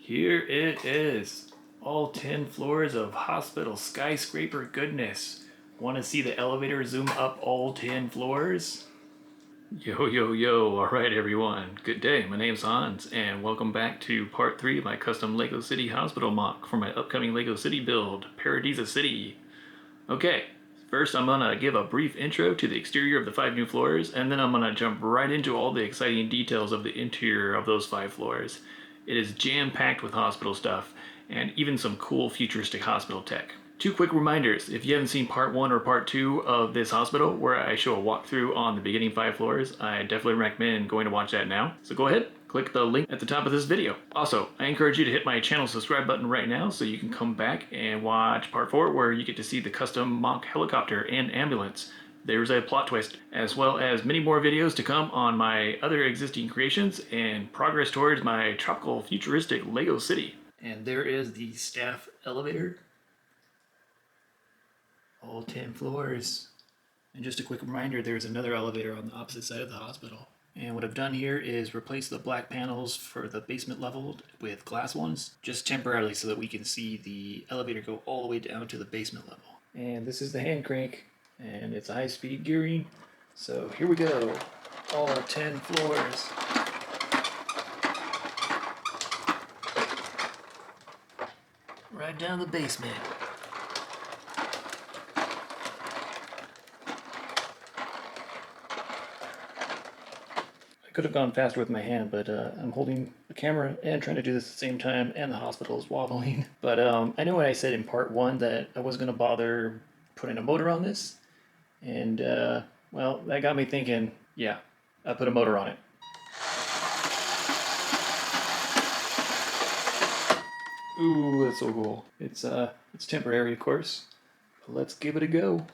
Here it is. All 10 floors of hospital skyscraper goodness. Want to see the elevator zoom up all 10 floors? Yo, yo, yo. Alright everyone. Good day. My name's Hans and welcome back to part 3 of my custom Lego City Hospital MOC for my upcoming Lego City build, Paradisa City. Okay, first I'm gonna give a brief intro to the exterior of the 5 new floors, and then I'm gonna jump right into all the exciting details of the interior of those 5 floors. It is jam-packed with hospital stuff, and even some cool futuristic hospital tech. 2 quick reminders: if you haven't seen part 1 or part 2 of this hospital, where I show a walkthrough on the beginning 5 floors, I definitely recommend going to watch that now. So go ahead, click the link at the top of this video. Also, I encourage you to hit my channel subscribe button right now so you can come back and watch part 4, where you get to see the custom MOC helicopter and ambulance. There's a plot twist, as well as many more videos to come on my other existing creations and progress towards my tropical futuristic Lego City. And there is the staff elevator. All 10 floors. And just a quick reminder, there's another elevator on the opposite side of the hospital. And what I've done here is replace the black panels for the basement level with glass ones, just temporarily so that we can see the elevator go all the way down to the basement level. And this is the hand crank, and it's high-speed gearing. So here we go, all 10 floors. Right down the basement. Could have gone faster with my hand, but I'm holding the camera and trying to do this at the same time, and the hospital is wobbling. But I know what I said in part 1, that I wasn't going to bother putting a motor on this, and well, that got me thinking, yeah, I put a motor on it. Ooh, that's so cool. It's temporary, of course, but let's give it a go.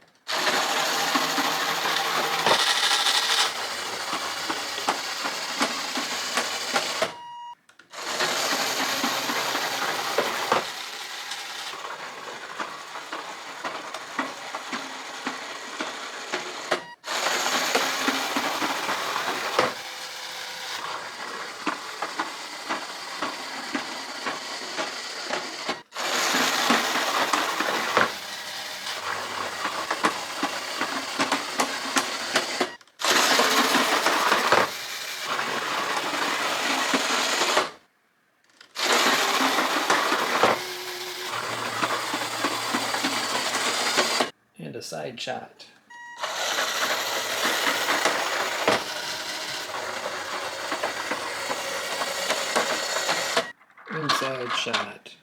And a side shot. Inside shot.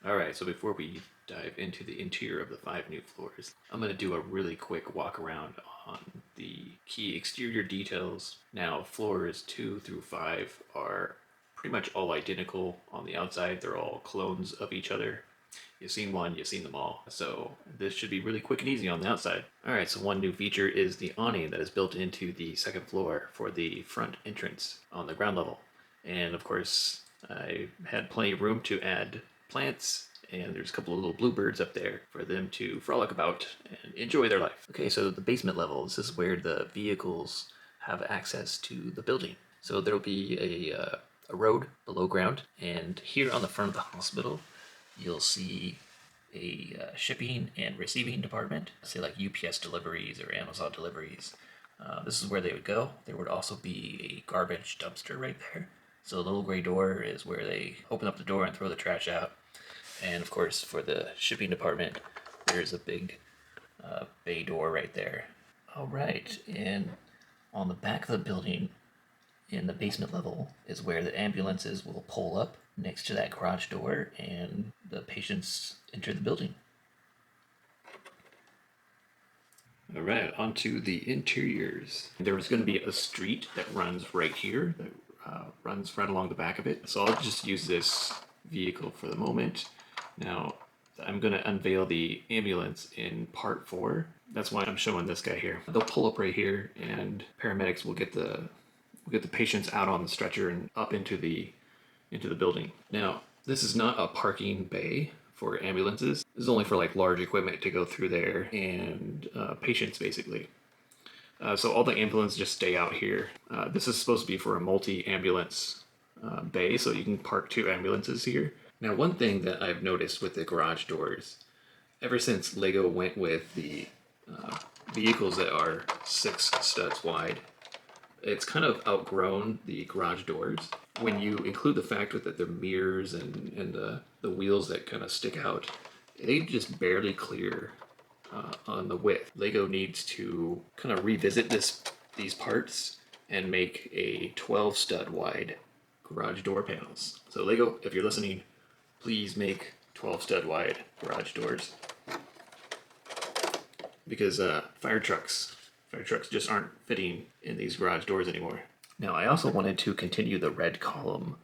Alright, so before we dive into the interior of the 5 new floors, I'm going to do a really quick walk around on the key exterior details. Now, floors 2 through 5 are pretty much all identical on the outside. They're all clones of each other. You've seen one, you've seen them all. So this should be really quick and easy on the outside. Alright, so one new feature is the awning that is built into the 2nd floor for the front entrance on the ground level. And of course, I had plenty of room to add plants, and there's a couple of little bluebirds up there for them to frolic about and enjoy their life. Okay, so the basement level, this is where the vehicles have access to the building. So there'll be a road below ground, and here on the front of the hospital, you'll see a shipping and receiving department, say like UPS deliveries or Amazon deliveries. This is where they would go. There would also be a garbage dumpster right there. So the little gray door is where they open up the door and throw the trash out. And of course, for the shipping department, there's a big bay door right there. All right, and on the back of the building, in the basement level, is where the ambulances will pull up next to that garage door, and the patients enter the building. All right, onto the interiors. There's going to be a street that runs right here, that runs right along the back of it. So I'll just use this vehicle for the moment. Now, I'm going to unveil the ambulance in part 4. That's why I'm showing this guy here. They'll pull up right here, and paramedics will get the patients out on the stretcher and up into the building. Now, this is not a parking bay for ambulances. This is only for like large equipment to go through there and patients basically. So all the ambulances just stay out here. This is supposed to be for a multi-ambulance bay, so you can park 2 ambulances here. Now, one thing that I've noticed with the garage doors, ever since Lego went with the vehicles that are 6 studs wide, it's kind of outgrown the garage doors. When you include the fact that the mirrors and the wheels that kind of stick out, they just barely clear on the width. Lego needs to kind of revisit these parts and make a 12 stud wide garage door panels. So Lego, if you're listening, please make 12 stud wide garage doors, because fire trucks just aren't fitting in these garage doors anymore. Now, I also wanted to continue the red column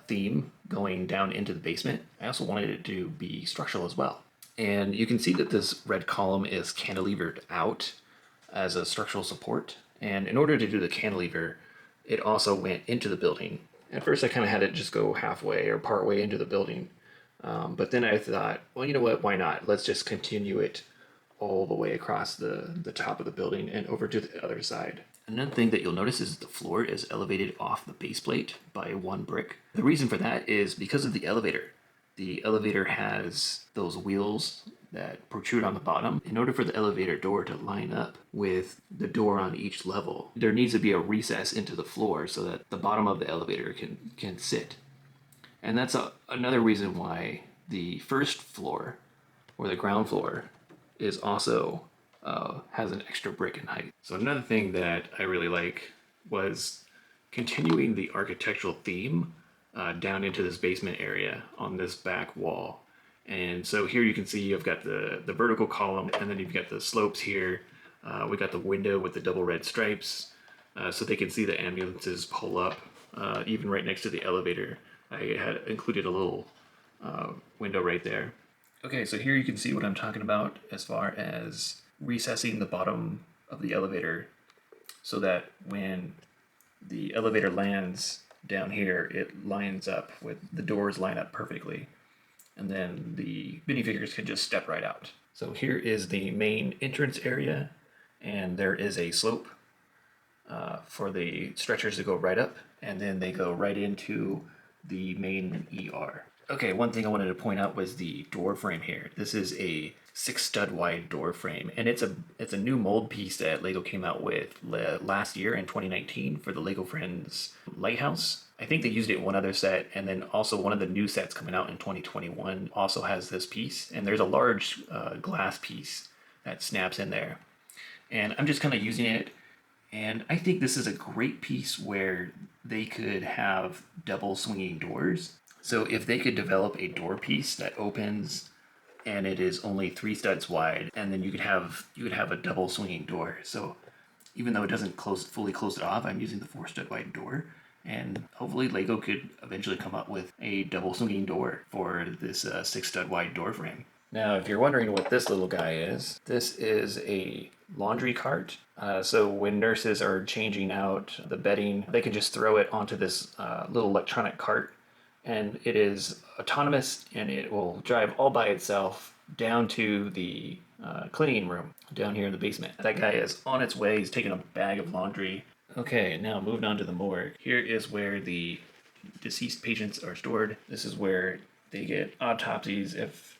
theme going down into the basement. I also wanted it to be structural as well. And you can see that this red column is cantilevered out as a structural support. And in order to do the cantilever, it also went into the building. At first I kind of had it just go halfway or part way into the building. But then I thought, well, you know what, why not? Let's just continue it all the way across the top of the building and over to the other side. Another thing that you'll notice is the floor is elevated off the base plate by 1 brick. The reason for that is because of the elevator. The elevator has those wheels that protrude on the bottom. In order for the elevator door to line up with the door on each level, there needs to be a recess into the floor so that the bottom of the elevator can sit. And that's another reason why the first floor, or the ground floor, is also has an extra brick in height. So another thing that I really like was continuing the architectural theme down into this basement area on this back wall. And so here you can see you've got the vertical column, and then you've got the slopes here. We got the window with the double red stripes, so they can see the ambulances pull up, even right next to the elevator. I had included a little window right there. Okay, so here you can see what I'm talking about as far as recessing the bottom of the elevator so that when the elevator lands down here, it lines up with the doors line up perfectly. And then the minifigures can just step right out. So here is the main entrance area, and there is a slope for the stretchers to go right up, and then they go right into the main ER. Okay, one thing I wanted to point out was the door frame here. This is a 6 stud wide door frame, and it's a new mold piece that Lego came out with last year in 2019 for the Lego Friends Lighthouse. I think they used it in one other set, and then also one of the new sets coming out in 2021 also has this piece, and there's a large glass piece that snaps in there. And I'm just kind of using it, and I think this is a great piece where they could have double swinging doors. So if they could develop a door piece that opens and it is only 3 studs wide, and then you could have a double swinging door. So even though it doesn't fully close it off, I'm using the 4 stud wide door, and hopefully Lego could eventually come up with a double swinging door for this 6 stud wide door frame. Now, if you're wondering what this little guy is, this is a laundry cart. So when nurses are changing out the bedding, they can just throw it onto this little electronic cart, and it is autonomous, and it will drive all by itself down to the cleaning room down here in the basement. That guy is on its way. He's taking a bag of laundry. Okay, now moving on to the morgue. Here is where the deceased patients are stored. This is where they get autopsies if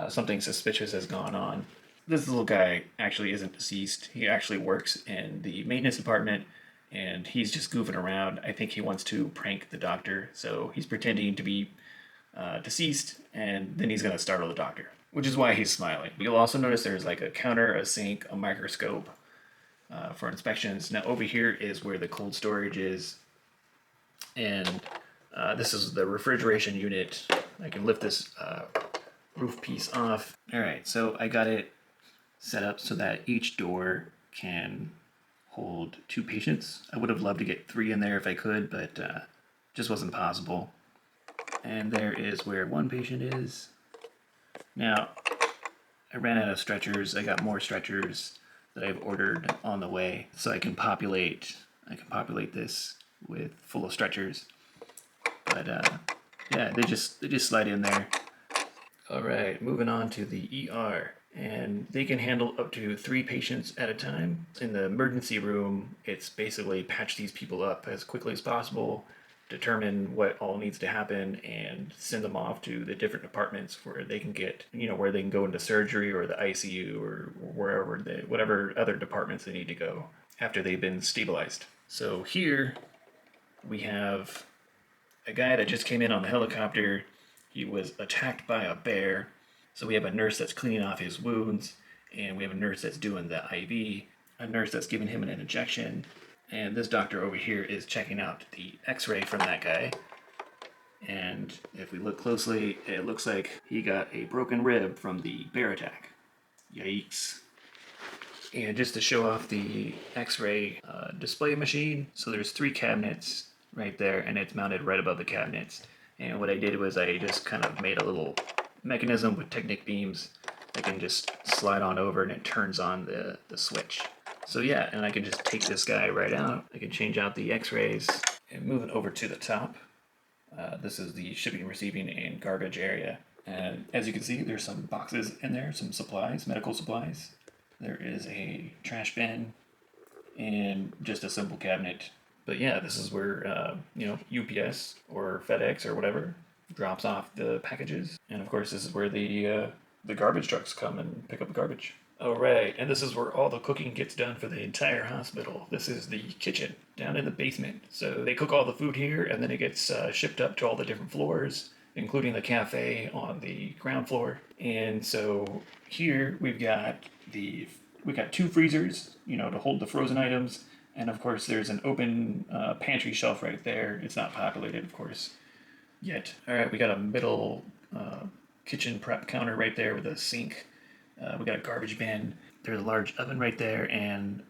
something suspicious has gone on. This little guy actually isn't deceased. He actually works in the maintenance department, and he's just goofing around. I think he wants to prank the doctor, so he's pretending to be deceased, and then he's going to startle the doctor, which is why he's smiling. You'll also notice there's like a counter, a sink, a microscope for inspections. Now over here is where the cold storage is, and this is the refrigeration unit. I can lift this roof piece off. Alright, so I got it set up so that each door can hold 2 patients. I would have loved to get 3 in there if I could, but just wasn't possible. And there is where 1 patient is. Now, I ran out of stretchers. I got more stretchers that I've ordered on the way, so I can populate this with full of stretchers. But yeah, they just slide in there. All right, moving on to the ER. And they can handle up to 3 patients at a time. In the emergency room, it's basically patch these people up as quickly as possible, determine what all needs to happen, and send them off to the different departments where they can get, where they can go into surgery or the ICU or wherever whatever other departments they need to go after they've been stabilized. So here we have a guy that just came in on the helicopter. He was attacked by a bear. So we have a nurse that's cleaning off his wounds, and we have a nurse that's doing the IV, a nurse that's giving him an injection, and this doctor over here is checking out the x-ray from that guy. And if we look closely, it looks like he got a broken rib from the bear attack. Yikes. And just to show off the x-ray display machine, so there's 3 cabinets right there, and it's mounted right above the cabinets. And what I did was I just kind of made a little mechanism with Technic beams that can just slide on over, and it turns on the switch. So yeah, and I can just take this guy right out. I can change out the x-rays and move it over to the top. This is the shipping, receiving, and garbage area. And as you can see, there's some boxes in there, some supplies, medical supplies. There is a trash bin and just a simple cabinet. But yeah, this is where, UPS or FedEx or whatever drops off the packages. And of course, this is where the garbage trucks come and pick up the garbage. All right, and this is where all the cooking gets done for the entire hospital. This is the kitchen down in the basement. So they cook all the food here, and then it gets shipped up to all the different floors, including the cafe on the ground floor. And so here we got 2 freezers, to hold the frozen items. And of course, there's an open pantry shelf right there. It's not populated, of course, yet. All right, we got a middle kitchen prep counter right there with a sink. We got a garbage bin. There's a large oven right there, and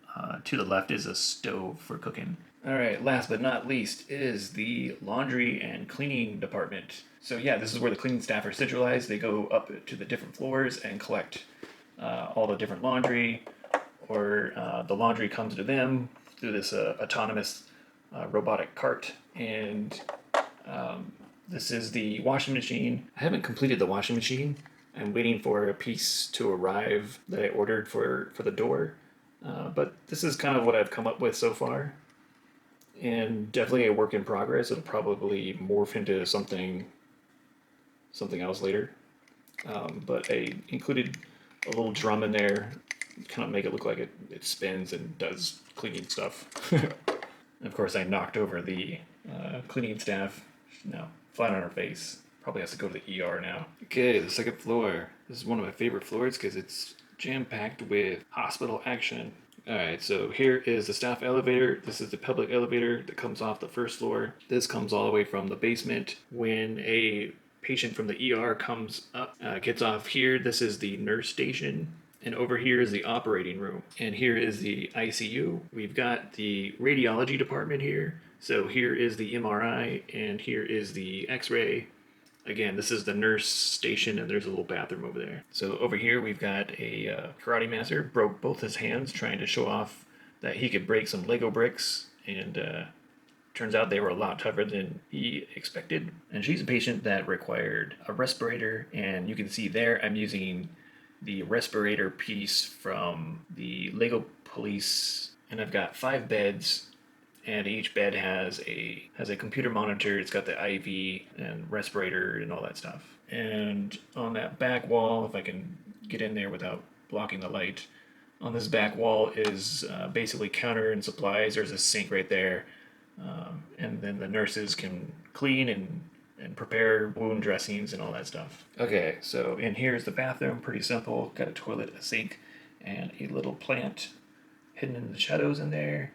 to the left is a stove for cooking. All right, last but not least is the laundry and cleaning department. So yeah, this is where the cleaning staff are centralized. They go up to the different floors and collect all the different laundry, or the laundry comes to them through this autonomous robotic cart. And this is the washing machine. I haven't completed the washing machine. I'm waiting for a piece to arrive that I ordered for the door. But this is kind of what I've come up with so far. And definitely a work in progress. It'll probably morph into something else later. But I included a little drum in there, kind of make it look like it spins and does cleaning stuff. And of course, I knocked over the cleaning staff. Now, flat on her face. Probably has to go to the ER now. Okay, the second floor. This is one of my favorite floors because it's jam-packed with hospital action. Alright, so here is the staff elevator. This is the public elevator that comes off the first floor. This comes all the way from the basement. When a patient from the ER comes up, gets off here, this is the nurse station. And over here is the operating room. And here is the ICU. We've got the radiology department here. So here is the MRI, and here is the x-ray. Again, this is the nurse station, and there's a little bathroom over there. So over here, we've got a karate master, broke both his hands trying to show off that he could break some Lego bricks, and turns out they were a lot tougher than he expected. And she's a patient that required a respirator, and you can see there I'm using the respirator piece from the Lego police, and I've got 5 beds. And each bed has a computer monitor. It's got the IV and respirator and all that stuff. And on that back wall, if I can get in there without blocking the light, on this back wall is basically counter and supplies. There's a sink right there. And then the nurses can clean and prepare wound dressings and all that stuff. Okay, so in here is the bathroom. Pretty simple. Got a toilet, a sink, and a little plant hidden in the shadows in there.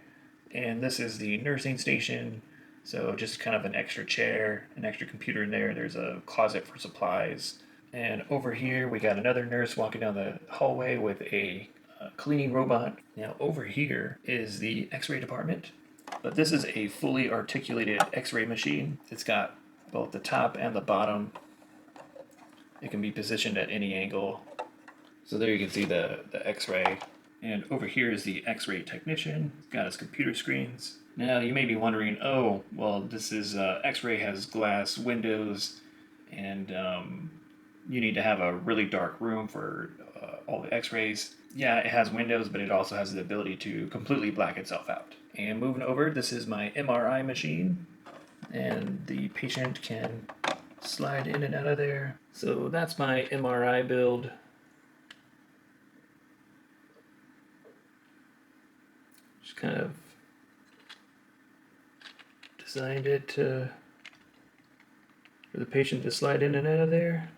And this is the nursing station, so just kind of an extra chair, an extra computer in there. There's a closet for supplies. And over here, we got another nurse walking down the hallway with a cleaning robot. Now over here is the x-ray department, but this is a fully articulated x-ray machine. It's got both the top and the bottom. It can be positioned at any angle. So there you can see the x-ray. And over here is the x-ray technician. He's got his computer screens. Now you may be wondering, oh, well, this is x-ray has glass windows, and you need to have a really dark room for all the x-rays. Yeah, it has windows, but it also has the ability to completely black itself out. And moving over, this is my MRI machine, and the patient can slide in and out of there. So that's my MRI build. Just kind of designed it for the patient to slide in and out of there.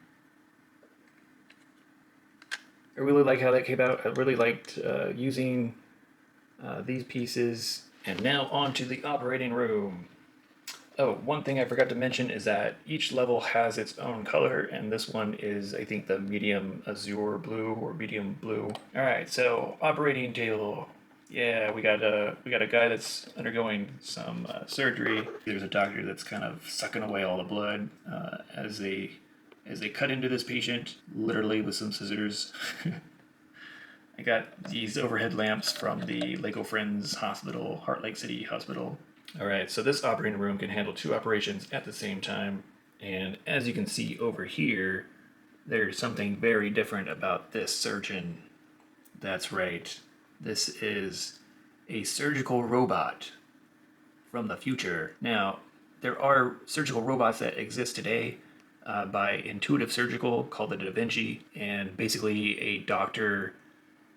I really like how that came out. I really liked using these pieces. And now on to the operating room. Oh, one thing I forgot to mention is that each level has its own color, and this one is, I think, the medium azure blue or medium blue. All right, so operating table. Yeah, we got a guy that's undergoing some surgery. There's a doctor that's kind of sucking away all the blood as they cut into this patient, literally with some scissors. I got these overhead lamps from the Lego Friends Hospital, Lego City Hospital. All right, so this operating room can handle 2 operations at the same time. And as you can see over here, there's something very different about this surgeon. That's right. This is a surgical robot from the future. Now, there are surgical robots that exist today by Intuitive Surgical called the Da Vinci, and basically a doctor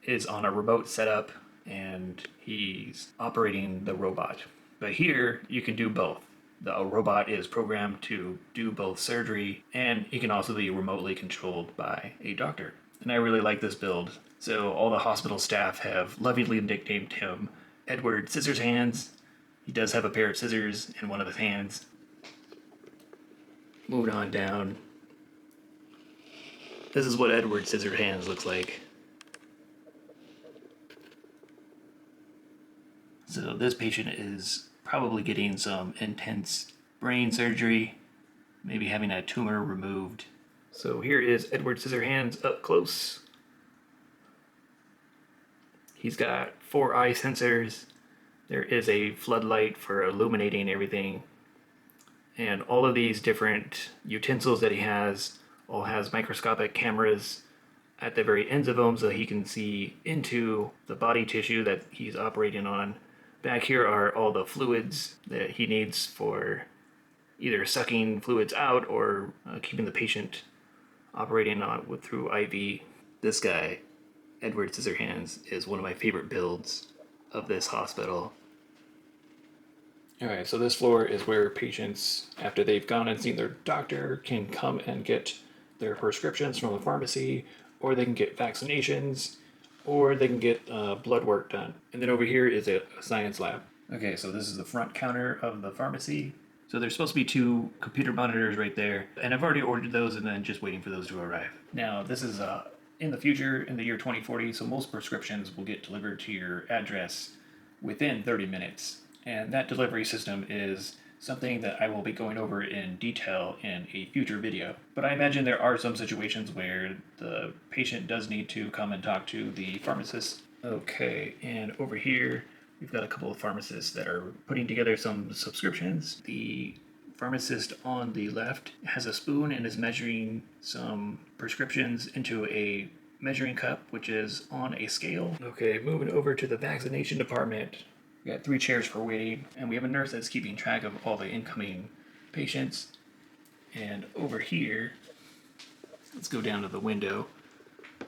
is on a remote setup and he's operating the robot. But here you can do both. The robot is programmed to do both surgery, and it can also be remotely controlled by a doctor. And I really like this build. So all the hospital staff have lovingly nicknamed him Edward Scissors Hands. He does have a pair of scissors in one of his hands. Moving on down. This is what Edward Scissors Hands looks like. So this patient is probably getting some intense brain surgery, maybe having a tumor removed. So here is Edward Scissorhands up close. He's got 4 eye sensors. There is a floodlight for illuminating everything. And all of these different utensils that he has all has microscopic cameras at the very ends of them so he can see into the body tissue that he's operating on. Back here are all the fluids that he needs for either sucking fluids out or keeping the patient operating on through IV. This guy, Edward Scissorhands, is one of my favorite builds of this hospital. Alright, so this floor is where patients, after they've gone and seen their doctor, can come and get their prescriptions from the pharmacy, or they can get vaccinations, or they can get blood work done. And then over here is a science lab. Okay, so this is the front counter of the pharmacy. So there's supposed to be 2 computer monitors right there, and I've already ordered those and then just waiting for those to arrive. Now, this is in the future, in the year 2040, so most prescriptions will get delivered to your address within 30 minutes. And that delivery system is something that I will be going over in detail in a future video. But I imagine there are some situations where the patient does need to come and talk to the pharmacist. Okay, and over here, we've got a couple of pharmacists that are putting together some subscriptions. The pharmacist on the left has a spoon and is measuring some prescriptions into a measuring cup, which is on a scale. Okay, moving over to the vaccination department. We got 3 chairs for waiting, and we have a nurse that's keeping track of all the incoming patients. And over here, let's go down to the window.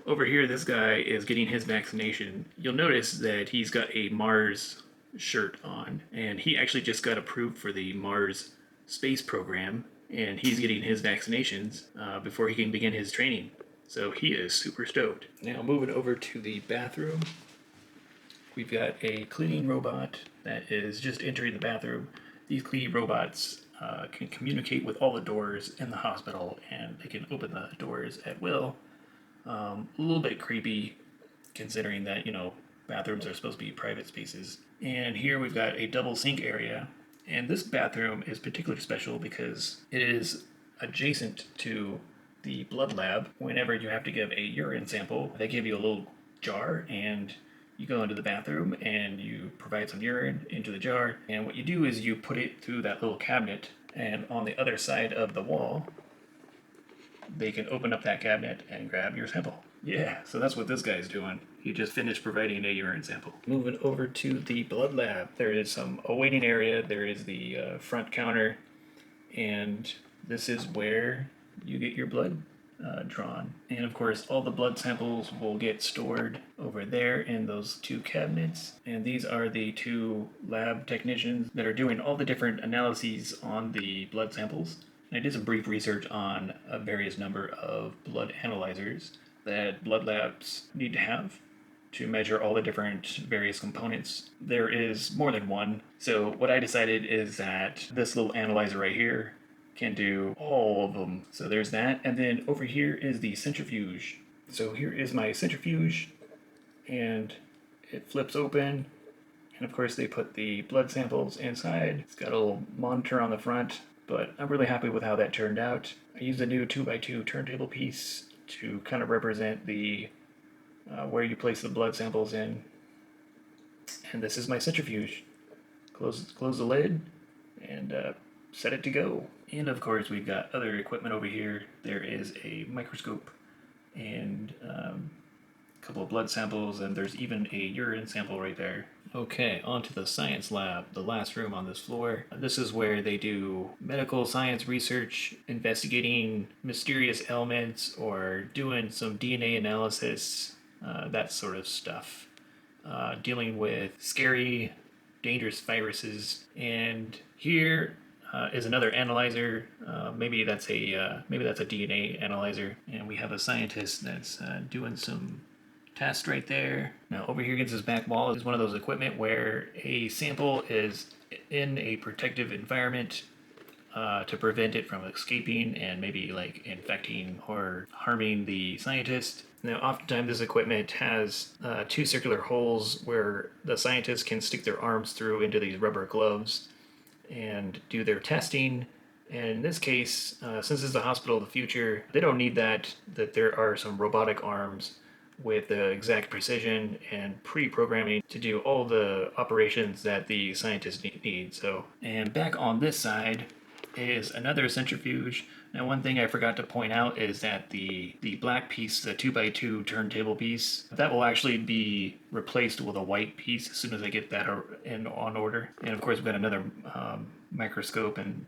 Over here, this guy is getting his vaccination. You'll notice that he's got a Mars shirt on, and he actually just got approved for the Mars space program, and he's getting his vaccinations before he can begin his training. So he is super stoked. Now moving over to the bathroom. We've got a cleaning robot that is just entering the bathroom. These cleaning robots can communicate with all the doors in the hospital, and they can open the doors at will. A little bit creepy, considering that, bathrooms are supposed to be private spaces. And here we've got a double sink area. And this bathroom is particularly special because it is adjacent to the blood lab. Whenever you have to give a urine sample, they give you a little jar, and you go into the bathroom and you provide some urine into the jar. And what you do is you put it through that little cabinet, and on the other side of the wall, they can open up that cabinet and grab your sample. Yeah, so that's what this guy's doing. He just finished providing a urine sample. Moving over to the blood lab, there is some awaiting area. There is the front counter, and this is where you get your blood drawn. And of course, all the blood samples will get stored over there in those two cabinets. And these are the two lab technicians that are doing all the different analyses on the blood samples. And I did some brief research on a various number of blood analyzers that blood labs need to have to measure all the different various components. There is more than one. So what I decided is that this little analyzer right here can do all of them. So there's that. And then over here is the centrifuge. So here is my centrifuge, and it flips open. And of course they put the blood samples inside. It's got a little monitor on the front, but I'm really happy with how that turned out. I used a new 2x2 turntable piece to kind of represent the where you place the blood samples in. And this is my centrifuge. Close the lid and set it to go. And of course we've got other equipment over here. There is a microscope and a couple of blood samples, and there's even a urine sample right there. Okay, on to the science lab, the last room on this floor. This is where they do medical science research, investigating mysterious ailments, or doing some DNA analysis, that sort of stuff. Dealing with scary, dangerous viruses. And here is another analyzer. Maybe that's a DNA analyzer. And we have a scientist that's doing some test right there. Now over here against this back wall is one of those equipment where a sample is in a protective environment to prevent it from escaping and maybe like infecting or harming the scientist. Now oftentimes this equipment has two circular holes where the scientists can stick their arms through into these rubber gloves and do their testing. And in this case, since it's a hospital of the future, they don't need that there are some robotic arms with the exact precision and pre-programming to do all the operations that the scientists need. So, and back on this side is another centrifuge. Now one thing I forgot to point out is that the black piece, the 2x2 turntable piece, that will actually be replaced with a white piece as soon as I get that on order. And of course we've got another microscope and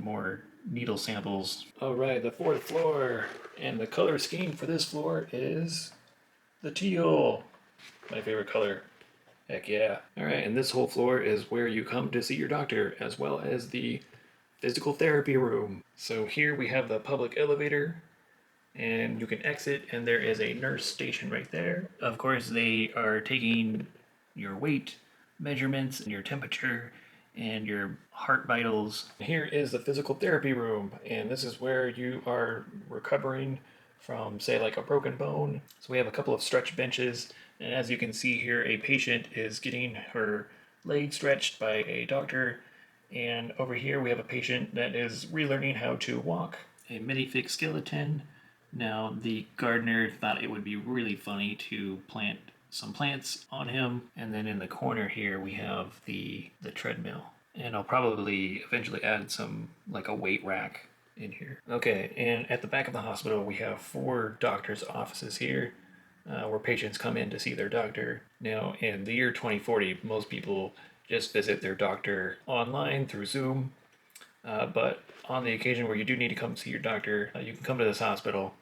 more needle samples. Alright, the fourth floor, and the color scheme for this floor is the teal. My favorite color. Heck yeah. Alright, and this whole floor is where you come to see your doctor, as well as the physical therapy room. So here we have the public elevator, and you can exit, and there is a nurse station right there. Of course, they are taking your weight measurements and your temperature and your heart vitals. Here is the physical therapy room, and this is where you are recovering from, say, like a broken bone. So we have a couple of stretch benches, and as you can see here, a patient is getting her leg stretched by a doctor, and over here we have a patient that is relearning how to walk. A minifig skeleton. Now the gardener thought it would be really funny to plant some plants on him, and then in the corner here we have the treadmill, and I'll probably eventually add some, like a weight rack in here. Okay, and at the back of the hospital we have 4 doctors' offices here where patients come in to see their doctor. Now in the year 2040 most people just visit their doctor online through Zoom, but on the occasion where you do need to come see your doctor, you can come to this hospital.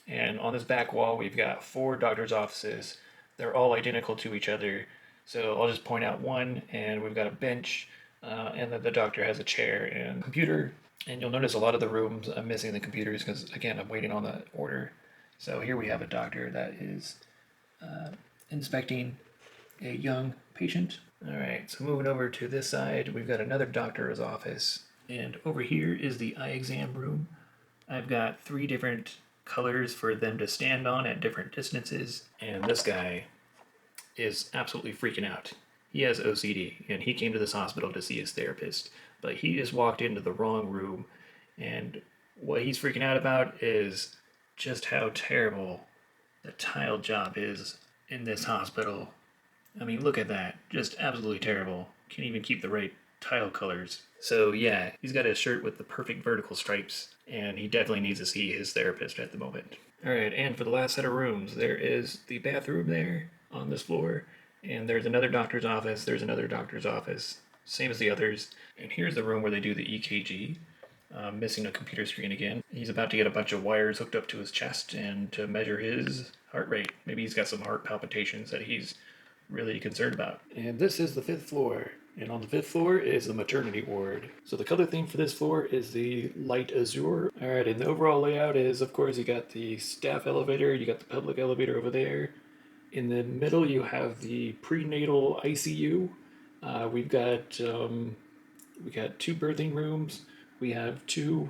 And on this back wall we've got 4 doctors' offices. They're all identical to each other, so I'll just point out one, and we've got a bench, and then the doctor has a chair and computer. And you'll notice a lot of the rooms I'm missing the computers because, again, I'm waiting on the order. So here we have a doctor that is inspecting a young patient. Alright, so moving over to this side, we've got another doctor's office. And over here is the eye exam room. I've got 3 different colors for them to stand on at different distances. And this guy is absolutely freaking out. He has OCD, and he came to this hospital to see his therapist, but he just walked into the wrong room, and what he's freaking out about is just how terrible the tile job is in this hospital. I mean, look at that. Just absolutely terrible. Can't even keep the right tile colors. So yeah, he's got a shirt with the perfect vertical stripes, and he definitely needs to see his therapist at the moment. Alright, and for the last set of rooms, there is the bathroom there on this floor, and there's another doctor's office, there's another doctor's office, same as the others. And here's the room where they do the EKG. Missing a computer screen again. He's about to get a bunch of wires hooked up to his chest and to measure his heart rate. Maybe he's got some heart palpitations that he's really concerned about. And this is the 5th floor. And on the 5th floor is the maternity ward. So the color theme for this floor is the light azure. Alright, and the overall layout is, of course, you got the staff elevator, you got the public elevator over there. In the middle, you have the prenatal ICU. We got 2 birthing rooms. We have 2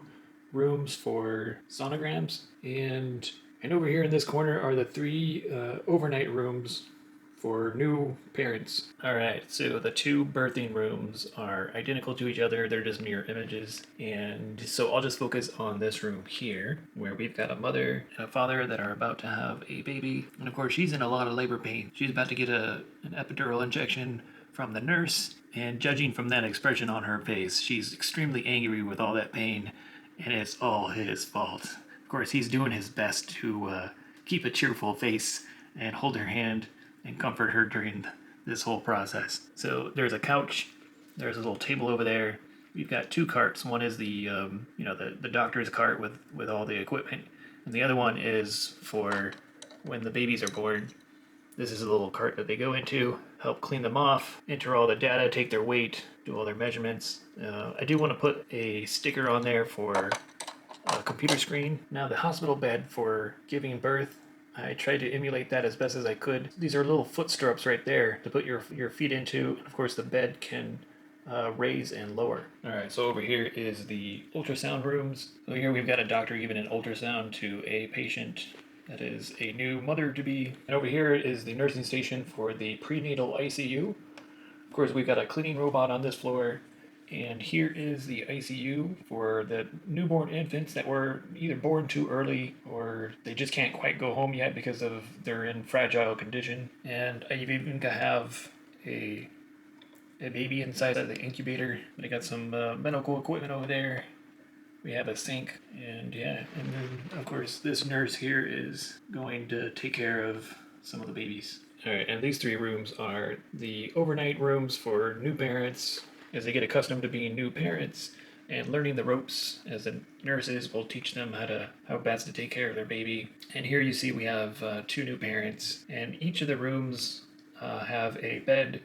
rooms for sonograms, and over here in this corner are the 3 overnight rooms for new parents. Alright, so the 2 birthing rooms are identical to each other, they're just mirror images, and so I'll just focus on this room here, where we've got a mother and a father that are about to have a baby, and of course she's in a lot of labor pain. She's about to get an epidural injection from the nurse, and judging from that expression on her face, she's extremely angry with all that pain, and it's all his fault. Of course, he's doing his best to keep a cheerful face and hold her hand and comfort her during this whole process. So there's a couch, there's a little table over there. We've got 2 carts. One is the the doctor's cart with all the equipment, and the other one is for when the babies are born. This is a little cart that they go into, help clean them off, enter all the data, take their weight, do all their measurements. I do want to put a sticker on there for a computer screen. Now the hospital bed for giving birth, I tried to emulate that as best as I could. These are little foot stirrups right there to put your feet into. Of course, the bed can raise and lower. Alright, so over here is the ultrasound rooms. So here we've got a doctor giving an ultrasound to a patient that is a new mother-to-be. And over here is the nursing station for the prenatal ICU. Of course, we've got a cleaning robot on this floor. And here is the ICU for the newborn infants that were either born too early or they just can't quite go home yet because of they're in fragile condition. And I even have a baby inside of the incubator. I got some medical equipment over there. We have a sink, and yeah, and then of course this nurse here is going to take care of some of the babies. Alright, and these 3 rooms are the overnight rooms for new parents as they get accustomed to being new parents and learning the ropes, as the nurses will teach them how best to take care of their baby. And here you see we have 2 new parents, and each of the rooms have a bed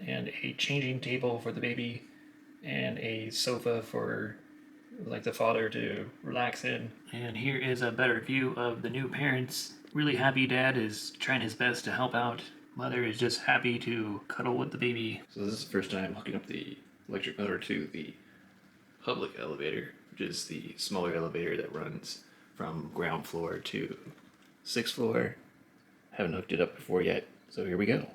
and a changing table for the baby and a sofa for like the father to relax in. And here is a better view of the new parents. Really happy dad is trying his best to help out. Mother is just happy to cuddle with the baby. So this is the first time hooking up the electric motor to the public elevator, which is the smaller elevator that runs from ground floor to 6th floor. Haven't hooked it up before yet, so here we go.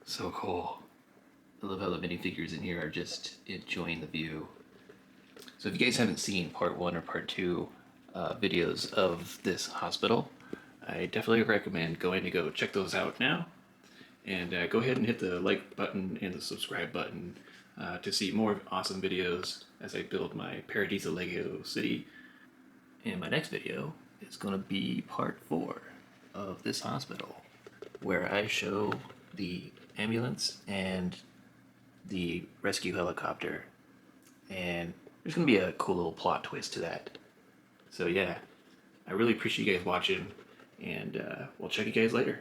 So cool. I love how the minifigures in here are just enjoying the view. So if you guys haven't seen part 1 or part 2 videos of this hospital, I definitely recommend going to go check those out now. And go ahead and hit the like button and the subscribe button to see more awesome videos as I build my Paradisa Lego City. And my next video is going to be part 4 of this hospital, where I show the ambulance and the rescue helicopter, and there's gonna be a cool little plot twist to that. So yeah, I really appreciate you guys watching, and we'll check you guys later.